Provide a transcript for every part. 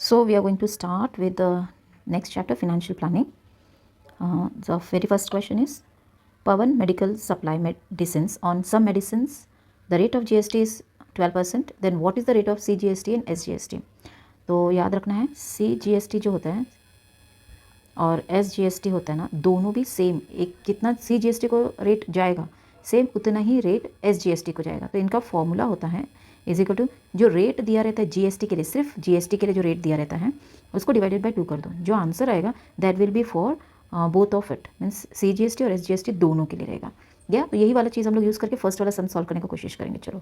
So we are going to start with the next chapter, financial planning. The very first question is, Pawan Medical Supply Medicines. On some medicines, the rate of GST is 12%. Then what is the rate of CGST and SGST? तो याद रखना है CGST जो होता है और SGST होता है ना, दोनों भी सेम, एक कितना CGST को रेट जाएगा सेम उतना ही रेट SGST को जाएगा. तो इनका फॉर्मूला होता है इज इक्वल टू जो रेट दिया रहता है GST के लिए, सिर्फ GST के लिए जो रेट दिया रहता है उसको डिवाइडेड बाय 2 कर दो. जो आंसर आएगा that will be for both of it, means CGST और SGST दोनों के लिए रहेगा. या तो यही वाला चीज़ हम लोग यूज़ करके फर्स्ट वाला सम सॉल्व करने की कोशिश करेंगे. चलो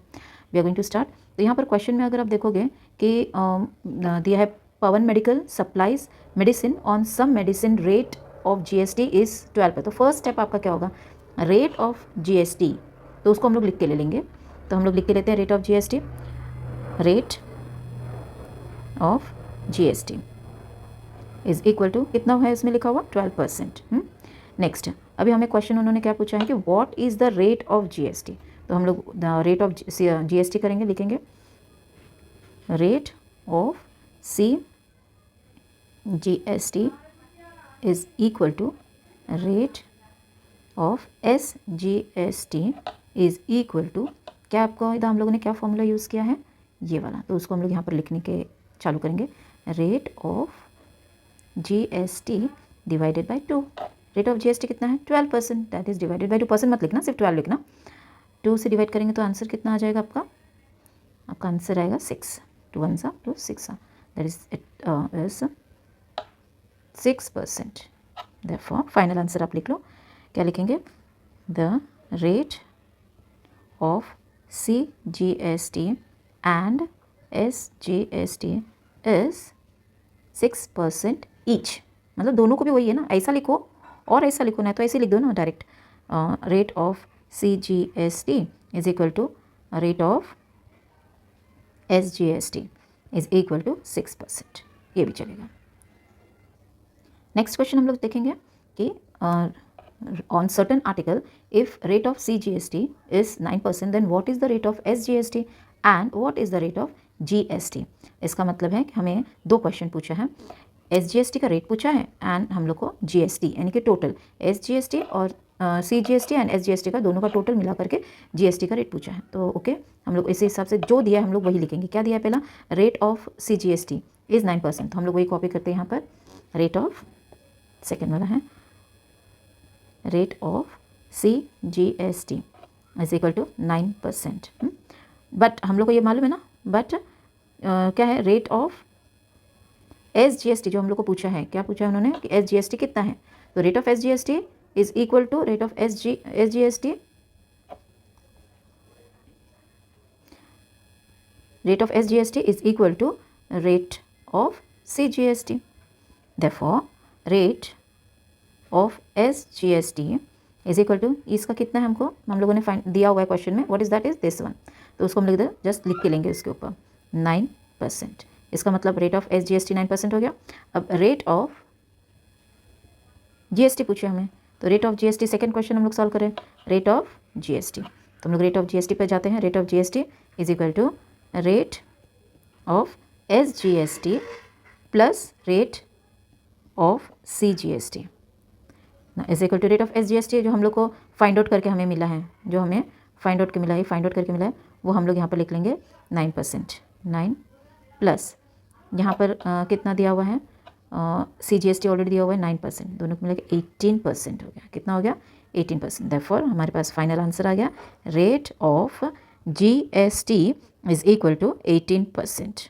we are going to start. तो यहाँ पर क्वेश्चन में अगर आप देखोगे कि दिया है Pawan medical supplies medicine on some medicine rate of GST is 12 है. तो फर्स्ट स्टेप आपका क्या होगा, रेट ऑफ GST. तो उसको हम लोग लिख के ले लेंगे. तो हम लोग लिख के लेते हैं rate of GST, rate of GST is equal to कितना है इसमें लिखा हुआ 12%. नेक्स्ट अभी हमें क्वेश्चन उन्होंने क्या पूछा है कि what is the rate of GST. तो हम लोग रेट ऑफ GST करेंगे, लिखेंगे rate of CGST is equal to rate of SGST is equal to क्या आपको इधर हम लोगों ने क्या फॉर्मूला यूज़ किया है ये वाला. तो उसको हम लोग यहाँ पर लिखने के चालू करेंगे. Rate of GST divided by 2. Rate of GST कितना है 12%, दैट इज डिवाइडेड बाय 2%. मत लिखना, सिर्फ 12 लिखना. 2 से डिवाइड करेंगे तो आंसर कितना आ जाएगा आपका आंसर आएगा 6. 2 1 सा 2 6 that is it is 6%. Therefore final answer आप लिख लो. क्या लिखेंगे, the rate of CGST and SGST is 6% each. मतलब दोनों को भी वही है ना, ऐसा लिखो और ऐसा लिखो ना, तो ऐसे लिख दो ना direct. Rate of CGST is equal to rate of SGST is equal to 6%. ये भी चलेगा. नेक्स्ट क्वेश्चन हम लोग देखेंगे कि on certain article if rate of CGST is 9% then what is the rate of SGST and what is the rate of GST. इसका मतलब है कि हमें दो क्वेश्चन पूछा है, SGST का रेट पूछा है एंड हम लोग को GST यानी कि टोटल SGST और CGST एंड SGST का दोनों का टोटल मिला करके GST का रेट पूछा है. तो ओके हम लोग इसी हिसाब से जो दिया है हम लोग वही लिखेंगे. क्या दिया है पहला, रेट ऑफ CGST इज़ 9%. तो हम लोग वही कॉपी करते हैं यहाँ पर. रेट ऑफ सेकेंड वाला है rate of CGST is equal to 9%. But हम लोग को ये मालूम है ना, बट क्या है रेट ऑफ SGST जो हम लोग को पूछा है, क्या पूछा है उन्होंने कि SGST कितना है. तो rate of SGST is equal to rate of SGST. Rate of SGST is equal to rate of CGST. Therefore rate of SGST is equal to इसका कितना है हमको हम लोगों ने फाइंड दिया हुआ है क्वेश्चन में, what is that is this one. तो उसको हम लिख दे, जस्ट लिख के लेंगे इसके ऊपर 9%. इसका मतलब रेट ऑफ SGST 9% हो गया. अब रेट ऑफ GST पूछे हमें, तो rate of GST second question हम लोग सॉल्व करें. रेट ऑफ GST, तो हम लोग रेट ऑफ GST पे जाते हैं. Rate of GST is equal to rate of SGST plus rate of CGST is equal to rate of SGST जो हम लोग को फाइंड आउट करके हमें मिला है, जो हमें फाइंड आउट करके मिला है वो हम लोग यहाँ पर लिख लेंगे 9%. 9 प्लस यहाँ पर कितना दिया हुआ है, CGST ऑलरेडी दिया हुआ है 9%, दोनों को मिला के 18% हो गया. कितना हो गया 18%. देयरफॉर हमारे पास फाइनल आंसर आ गया, rate of GST is equal to 18%.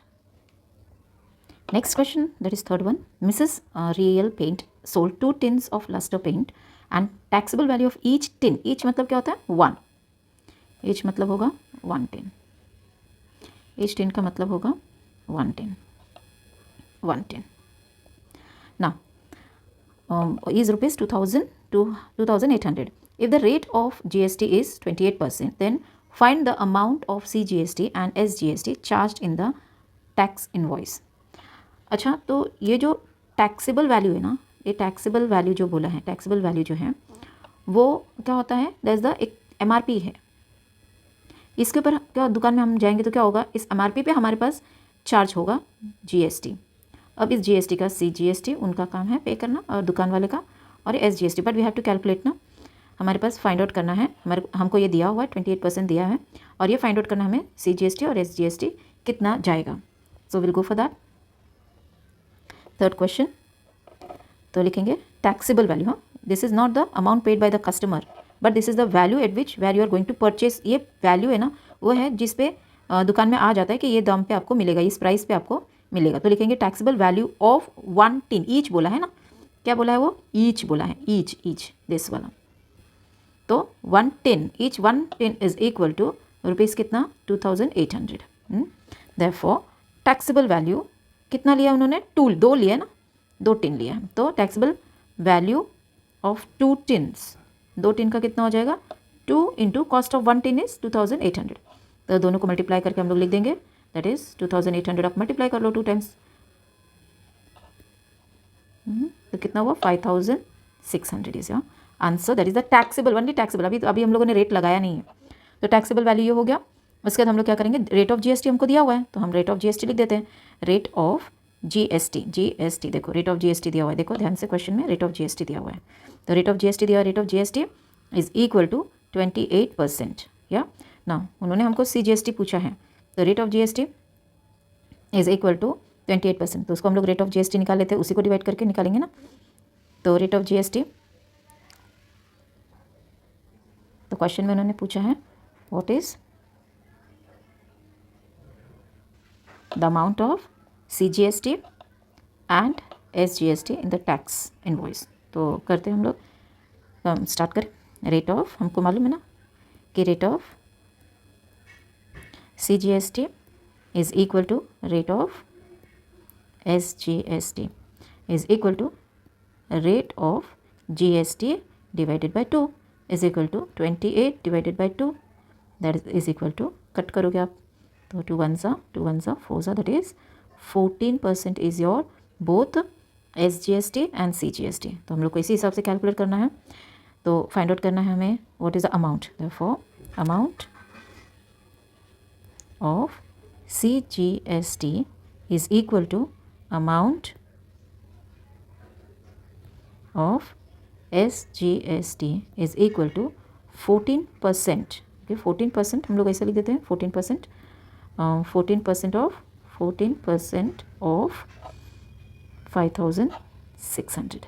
Next question, that is third one. Mrs. Real Paint sold 2 tins of luster paint and taxable value of each tin. Each मतलब क्या होता है 1. Each मतलब होगा 1 tin. Each tin का मतलब होगा 1 tin. 1 tin. Now is rupees 2000 to 2800. If the rate of GST is 28%, then find the amount of CGST and SGST charged in the tax invoice. अच्छा, तो ये जो टैक्सेबल वैल्यू है ना, ये टैक्सेबल वैल्यू जो बोला है, टैक्सेबल वैल्यू जो है वो क्या होता है, दैट्स द एक MRP है. इसके ऊपर क्या दुकान में हम जाएंगे तो क्या होगा, इस MRP पे हमारे पास चार्ज होगा GST. अब इस जीएसटी का CGST उनका काम है पे करना और दुकान वाले का, और SGST, but we have to calculate ना, हमारे पास फाइंड आउट करना है, हमको ये दिया हुआ है 28% दिया है, और ये फाइंड आउट करना हमें CGST और SGST कितना जाएगा. So will go for that. Third question, तो लिखेंगे टैक्सेबल वैल्यू. हाँ, this is not the amount paid by the customer but this is the value at which where you are going to purchase. ये value है ना, वो है जिस पे दुकान में आ जाता है कि ये दाम पे आपको मिलेगा, इस प्राइस पे आपको मिलेगा. तो लिखेंगे taxable value of 1 tin. Each बोला है ना, क्या बोला है वो, ईच बोला है, ईच दिस वाला. तो 1 tin, each 1 tin is equal to rupees कितना, 2800. देयरफॉर टैक्सेबल वैल्यू कितना लिया उन्होंने, 2 लिया ना, 2 टिन लिया है. तो taxable value of 2 tins, 2 tin का कितना हो जाएगा, 2 into cost of 1 tin is 2800. तो दोनों को मल्टीप्लाई करके हम लोग लिख देंगे, दैट इज 2800. आप मल्टीप्लाई कर लो 2 टाइम्स, तो कितना हुआ, 5600 is your answer. That is the taxable, only taxable. अभी हम लोगों ने रेट लगाया नहीं है, तो टैक्सेबल वैल्यू ये हो गया. उसके बाद हम लोग क्या करेंगे, रेट ऑफ GST हमको दिया हुआ है, तो हम रेट ऑफ GST लिख देते हैं. रेट ऑफ GST, देखो रेट ऑफ GST दिया हुआ है, देखो ध्यान से क्वेश्चन में रेट ऑफ GST दिया हुआ है. तो रेट ऑफ GST दिया, rate of GST is equal to 28%. या ना, उन्होंने हमको CGST पूछा है, तो rate of GST is equal to 28%. तो उसको हम लोग रेट ऑफ GST निकाल लेते हैं, उसी को डिवाइड करके निकालेंगे ना. तो रेट ऑफ GST, तो क्वेश्चन में उन्होंने पूछा है what is the amount of CGST and SGST in the tax invoice. तो करते हैं हम लोग, स्टार्ट करें. रेट ऑफ, हमको मालूम है ना कि rate of CGST is equal to rate of SGST is equal to rate of GST divided by 2 is equal to 28 divided by 2, that is equal to, cut करोगे आप तो 2 1 सा 4 सा, that is 14% is your both SGST and CGST. तो हम लोग को इसी हिसाब से कैलकुलेट करना है. तो फाइंड आउट करना है हमें what is the amount. Therefore amount of CGST is equal to amount of SGST is equal to 14%. Okay, 14% हम लोग ऐसे लिख देते हैं, 14%, 14% ऑफ 5600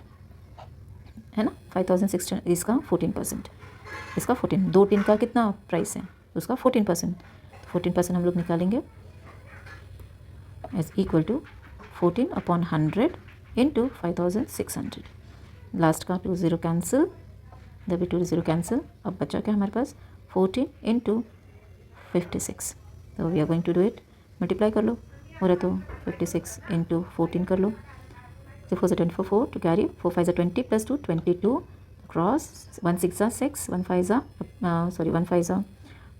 है ना, 5600 इसका 14%, इसका 14, 2 टिन का कितना प्राइस है, उसका 14%. 14% हम लोग निकालेंगे is equal to 14 upon 100 into 5600. Last का 2 0 कैंसिल, जब 2 0 कैंसिल. अब बचा क्या हमारे पास, 14 इंटू 56. तो we are going to do it, multiply कर लो, हो रहा तो 56 इंटू 14 कर लो. So 4 24, 4 to carry, 4 5 20 plus 2 22 cross, 1 6 6, 1 5 1 5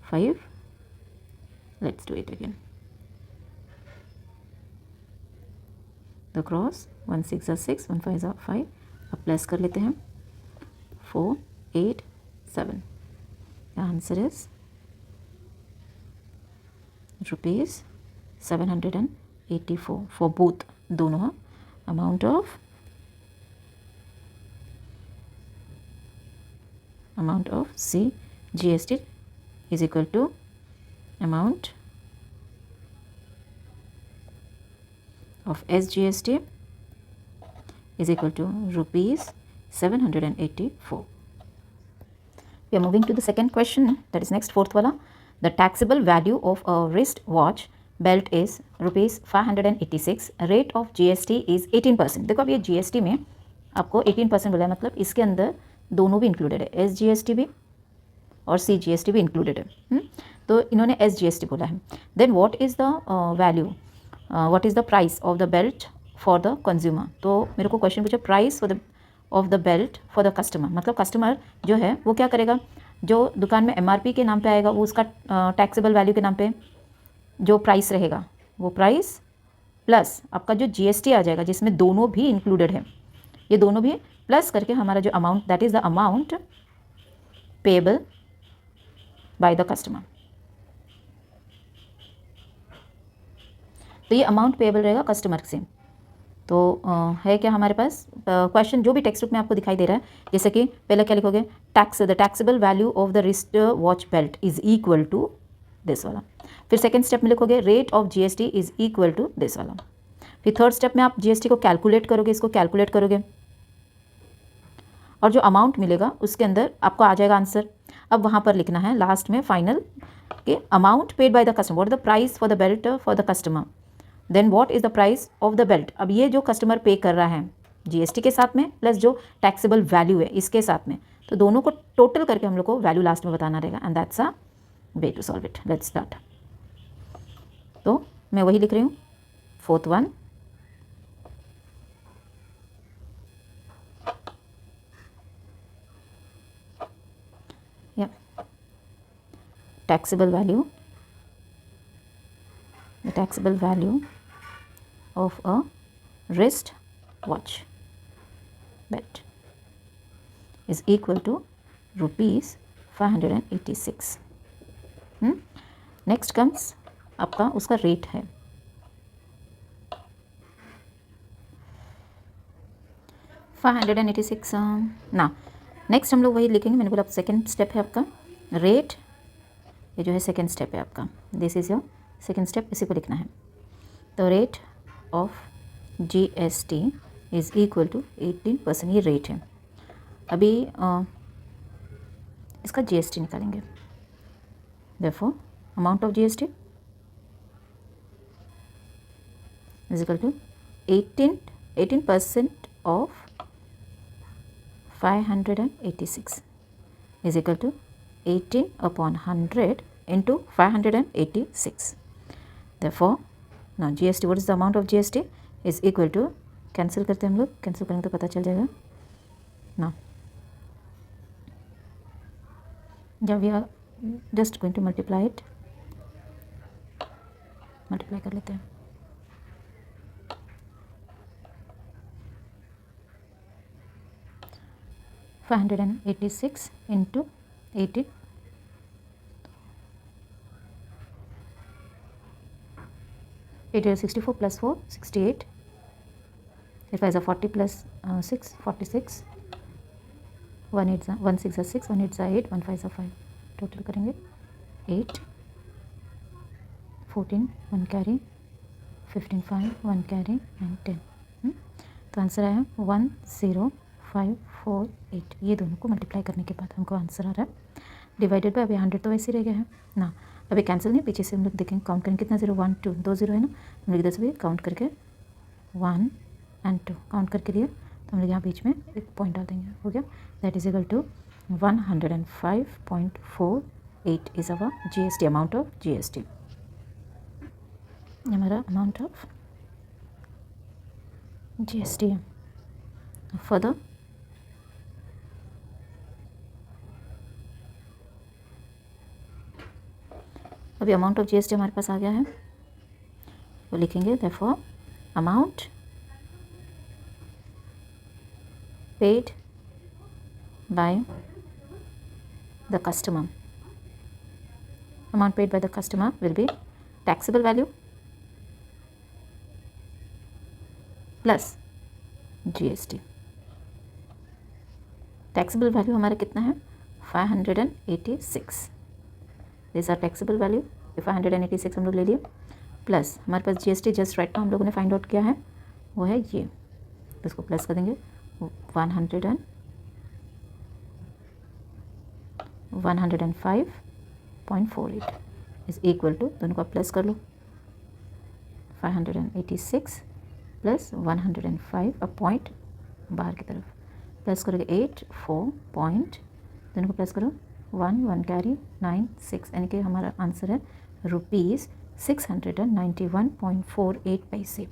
5. Let's do it again. The cross 1 6 6, 1 5 5. अब प्लस कर लेते हैं 4 8 7. The answer is rupees 784 for both, दोनों. Amount of CGST is equal to amount of SGST is equal to rupees 784. We are moving to the second question, that is next, fourth wala. The taxable value of a wrist watch belt is rupees 586. Rate of GST is 18%. देखो अब ये GST में आपको 18% बोला है, मतलब इसके अंदर दोनों भी इंक्लूडेड है, SGST भी और CGST भी इंक्लूडेड है. तो इन्होंने SGST बोला है. Then what is the value, what is the price of the belt for the consumer. तो मेरे को क्वेश्चन पूछा price of the belt for the customer, मतलब कस्टमर जो है वो क्या करेगा, जो दुकान में MRP के नाम पे आएगा वो उसका टैक्सेबल वैल्यू के नाम पे जो प्राइस रहेगा वो प्राइस प्लस आपका जो GST आ जाएगा जिसमें दोनों भी इंक्लूडेड है, ये दोनों भी प्लस करके हमारा जो amount, that is the amount payable by the customer. तो ये अमाउंट पेएबल रहेगा कस्टमर से. तो है क्या हमारे पास क्वेश्चन जो भी टेक्स्ट बुक में आपको दिखाई दे रहा है, जैसे कि पहले क्या लिखोगे, the taxable value of the wrist watch belt is equal to this वाला। फिर सेकेंड स्टेप में लिखोगे rate of GST is equal to this वाला। फिर थर्ड स्टेप में आप जीएसटी को कैलकुलेट करोगे, इसको कैलकुलेट करोगे और जो अमाउंट मिलेगा उसके अंदर आपको आ जाएगा आंसर। अब वहाँ पर लिखना है लास्ट में फाइनल कि amount paid by the customer, what is the price for the belt for the customer, then what is the price of the belt. अब ये जो कस्टमर पे कर रहा है जीएसटी के साथ में प्लस जो टैक्सेबल वैल्यू है इसके साथ में, तो दोनों को टोटल करके हम लोग को वैल्यू लास्ट में बताना रहेगा and that's a way to solve it. Let's start. तो मैं वही लिख रही हूँ, fourth one, taxable value, the taxable value of a wrist watch belt is equal to rupees 586. Next comes आपका उसका रेट है, $586 ना। नेक्स्ट हम लोग वही लिखेंगे, मैंने बोला सेकेंड स्टेप है आपका रेट, ये जो है सेकेंड स्टेप है आपका, this is your second step, इसी को लिखना है। तो rate of GST is equal to 18%, ये रेट है। अभी इसका जीएसटी निकालेंगे, therefore amount of GST is equal to 18% of 586 is equal to 18 upon 100 into 586. Therefore, now GST, what is the amount of GST is equal to, cancel करते हैं हम लोग, cancel करेंगे तो पता चल जाएगा ना। जब we are just going to multiply it, multiply कर लेते हैं। $586 into 18, it is 64 plus 4 68, if I 40 plus 6 46, 1 8 1 6 6, 1 8 8, 1 5 5, total करेंगे 8 14 1 कैरी 15 5 1 कैरी एंड 10। तो आंसर आया 10548। ये दोनों को मल्टीप्लाई करने के बाद हमको आंसर आ रहा है डिवाइडेड बाय, अभी 100 तो वैसे ही रह गया है ना, अभी कैंसिल नहीं, पीछे से हम लोग देखेंगे काउंट करेंगे कितना, 0 1 2 2 0 है ना, हम लोग इधर से भी काउंट करके 1 एंड 2 काउंट करके लिए, तो हम लोग यहाँ बीच में एक पॉइंट डाल देंगे, हो गया। That is equal to 105.48 is our GST, amount of GST, हमारा अमाउंट ऑफ जीएसटी है। फर्दर अभी अमाउंट ऑफ जीएसटी हमारे पास आ गया है, वो लिखेंगे therefore amount paid by the customer, amount paid by the customer will be taxable value plus GST. Taxable value हमारा कितना है 586, दिस आर टैक्सेबल वैल्यू 586 हम लोग ले लिए, प्लस हमारे पास जीएसटी जस्ट राइट नाउ हम लोगों ने फाइंड आउट किया है, वो है ये, तो इसको प्लस कर देंगे 105.48 इज इक्वल टू, दोनों को प्लस कर लो, 586 प्लस 105, अब पॉइंट बाहर की तरफ प्लस करोगे 8 4 पॉइंट, दोनों को प्लस करो 1 1 कैरी 9 6, यानी कि हमारा आंसर है ₹691.48 पैसे।